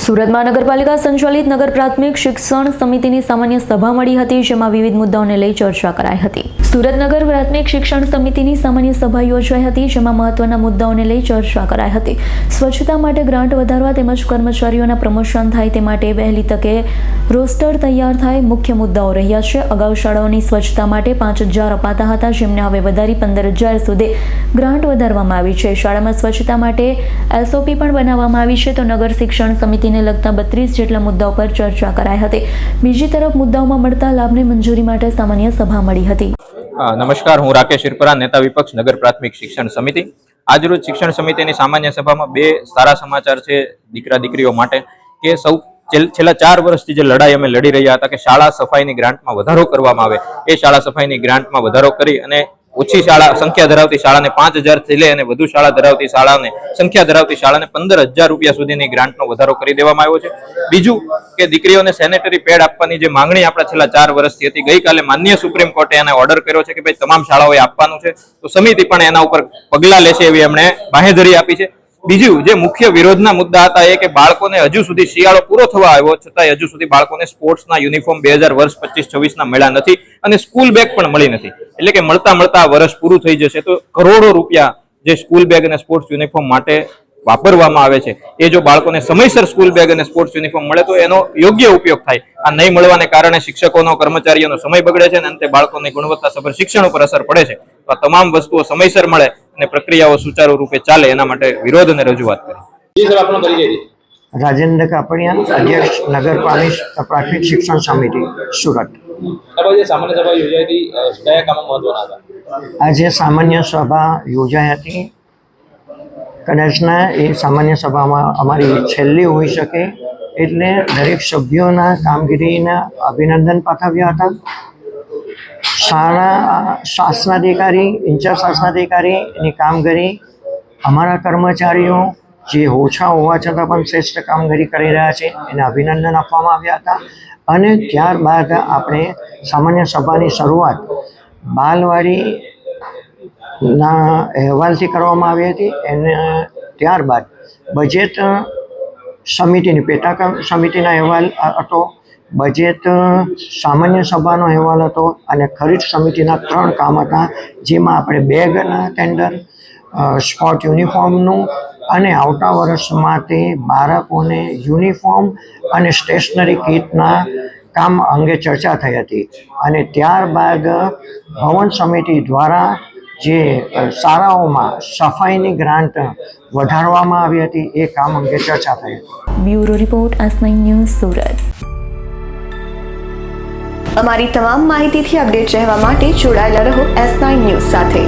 સુરત મહાનગરપાલિકા સંચાલિત નગર પ્રાથમિક શિક્ષણ સમિતિની સામાન્ય સભા મળી હતી, જેમાં વિવિધ મુદ્દાઓને લઈ ચર્ચા કરાઈ હતી. સુરત નગર પ્રાથમિક શિક્ષણ સમિતિની સામાન્ય સભા યોજાઈ હતી, જેમાં મહત્વના મુદ્દાઓને લઈ ચર્ચા કરાઈ હતી. સ્વચ્છતા માટે ગ્રાન્ટ વધારવા તેમજ કર્મચારીઓના પ્રમોશન થાય તે માટે વહેલી તકે રોસ્ટર તૈયાર થાય મુખ્ય મુદ્દાઓ રહ્યા છે. અગાઉ શાળાઓની સ્વચ્છતા માટે 5,000 અપાતા હતા, જેમને હવે વધારી 15,000 સુધી ગ્રાન્ટ વધારવામાં આવી છે. શાળામાં સ્વચ્છતા માટે એસઓપી પણ બનાવવામાં આવી છે, તો નગર શિક્ષણ સમિતિને લગતા 32 જેટલા મુદ્દાઓ પર ચર્ચા કરાઈ હતી. બીજી તરફ મુદ્દાઓમાં મળતા લાભને મંજૂરી માટે સામાન્ય સભા મળી હતી. નમસ્કાર, હું રાકેશ શિરપરા, નેતા વિપક્ષ નગર પ્રાથમિક શિક્ષણ સમિતિ. આજરોજ શિક્ષણ સમિતિની સામાન્ય સભામાં બે સારા સમાચાર છે દીકરા દીકરીઓ માટે કે છેલ્લા 4 વર્ષથી જે લડાઈ અમે લડી રહ્યા હતા કે શાળા સફાઈની ગ્રાન્ટમાં વધારો કરવામાં આવે, એ શાળા સફાઈની ગ્રાન્ટમાં વધારો કરી અને ઓછી શાળા સંખ્યા ધરાવતી શાળાને 5,000 થી લઈ અને વધુ શાળા ધરાવતી સંખ્યા ધરાવતી શાળાને 15,000 રૂપિયા સુધીની ગ્રાન્ટનો વધારો કરી દેવામાં આવ્યો છે. બીજું કે દીકરીઓને સેનેટરી પેડ આપવાની જે માંગણી આપણા છેલ્લા 4 વર્ષથી હતી, ગઈકાલે માનનીય સુપ્રીમ કોર્ટે એને ઓર્ડર કર્યો છે કે ભાઈ તમામ શાળાઓએ આપવાનું છે, તો સમિતિ પણ એના ઉપર પગલાં લેશે એવી એમણે બાંહેધરી આપી છે. બીજું જે મુખ્ય વિરોધના મુદ્દા હતા એ કે બાળકોને હજુ સુધી શિયાળો પૂરો થવા આવ્યો છતાં હજુ સુધી બાળકોને સ્પોર્ટ્સના યુનિફોર્મ 2025-26ના મળ્યા નથી અને સ્કૂલ બેગ પણ મળી નથી. એટલે કે મળતા વર્ષ પૂરું થઈ જશે તો કરોડો રૂપિયા જે સ્કૂલ બેગ અને સ્પોર્ટ્સ યુનિફોર્મ માટે વાપરવામાં આવે છે, એ જો બાળકોને સમયસર સ્કૂલ બેગ અને સ્પોર્ટ્સ યુનિફોર્મ મળે તો એનો યોગ્ય ઉપયોગ થાય. આ નહીં મળવાને કારણે શિક્ષકોનો, કર્મચારીઓનો સમય બગડે છે અને અંતે બાળકોની ગુણવત્તાસભર શિક્ષણ ઉપર અસર પડે છે. તો આ તમામ વસ્તુઓ સમયસર મળે અને પ્રક્રિયાઓ સુચારુ રૂપે ચાલે એના માટે વિરોધ અને રજૂઆત કરી. રાજેન્દ્ર કાપડિયા, અધ્યક્ષ નગર પ્રાથમિક શિક્ષણ સમિતિ, સુરત. સામાન્ય સભા યોજાઈ હતી, કયા કામો મહત્વના હતા? આજે સામાન્ય સભા યોજાઈ હતી. કદાચના એ સામાન્ય સભામાં અમારી છેલ્લી હોઈ શકે, એટલે દરેક સભ્યોના કામગીરીના અભિનંદન પાઠવ્યા હતા. શાળા શાસનાધિકારી, ઇન્ચાર્જ શાસનાધિકારીની કામગીરી, અમારા કર્મચારીઓ જે ઓછા હોવા છતાં પણ શ્રેષ્ઠ કામગીરી કરી રહ્યા છે એને અભિનંદન આપવામાં આવ્યા હતા. અને ત્યારબાદ આપણે સામાન્ય સભાની શરૂઆત બાલવાડીના અહેવાલથી કરવામાં આવી હતી. એને ત્યારબાદ બજેટ સમિતિની પેટા સમિતિના અહેવાલ હતો, બજેટ સામાન્ય સભાનો અહેવાલ હતો અને ખરીદ સમિતિના 3 કામ હતા, જેમાં આપણે બેગના ટેન્ડર, સ્પોર્ટ યુનિફોર્મનું અને આવતા વર્ષ માટે બાળકોને યુનિફોર્મ અને સ્ટેશનરી કિટના કામ અંગે ચર્ચા થઈ હતી. અને ત્યારબાદ ભવન સમિતિ દ્વારા જે શાળાઓમાં સફાઈની ગ્રાન્ટ વધારવામાં આવી હતી એ કામ અંગે ચર્ચા થઈ હતી. Bureau report, S9 news, Surat. અમારી તમામ માહિતીથી અપડેટ રહેવા માટે જોડાયેલા રહો S9 ન્યૂઝ સાથે.